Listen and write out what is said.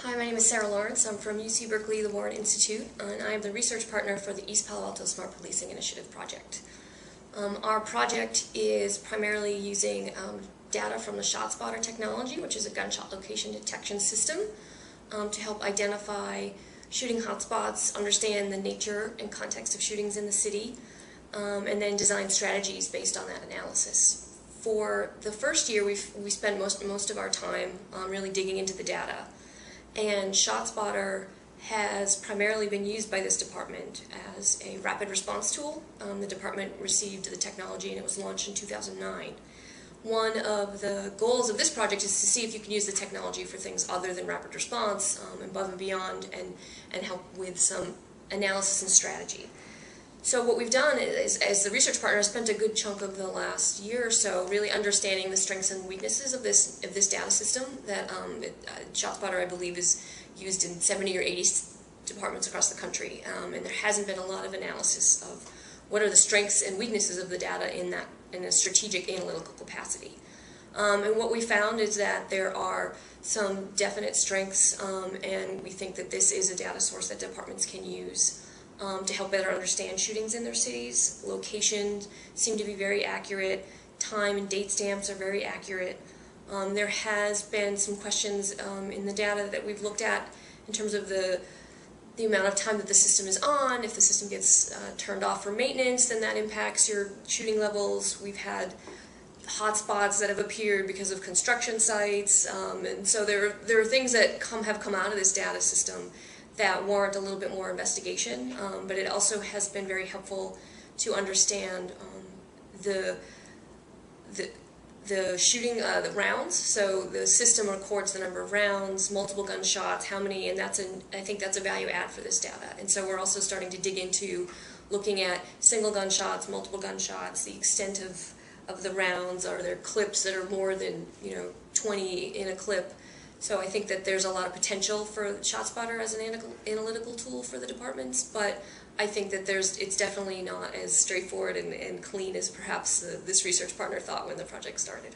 Hi, my name is Sarah Lawrence. I'm from UC Berkeley, the Warren Institute, and I am the research partner for the East Palo Alto Smart Policing Initiative project. Our project is primarily using data from the ShotSpotter technology, which is a gunshot location detection system, to help identify shooting hotspots, understand the nature and context of shootings in the city, and then design strategies based on that analysis. For the first year, we spent most of our time really digging into the data. And ShotSpotter has primarily been used by this department as a rapid response tool. The department received the technology and it was launched in 2009. One of the goals of this project is to see if you can use the technology for things other than rapid response, above and beyond, and help with some analysis and strategy. So what we've done is, as the research partner, I spent a good chunk of the last year or so really understanding the strengths and weaknesses of this data system that ShotSpotter, I believe, is used in 70 or 80 departments across the country, and there hasn't been a lot of analysis of what are the strengths and weaknesses of the data in a strategic analytical capacity. And what we found is that there are some definite strengths, and we think that this is a data source that departments can use to help better understand shootings in their cities. Locations seem to be very accurate. Time and date stamps are very accurate. There has been some questions in the data that we've looked at in terms of the amount of time that the system is on. If the system gets turned off for maintenance, then that impacts your shooting levels. We've had hotspots that have appeared because of construction sites, and so there are things that have come out of this data system that warrant a little bit more investigation, but it also has been very helpful to understand the shooting, the rounds. So the system records the number of rounds, multiple gunshots, how many, and I think that's a value add for this data. And so we're also starting to dig into looking at single gunshots, multiple gunshots, the extent of the rounds. Are there clips that are more than 20 in a clip? So I think that there's a lot of potential for ShotSpotter as an analytical tool for the departments, but I think that it's definitely not as straightforward and clean as perhaps this research partner thought when the project started.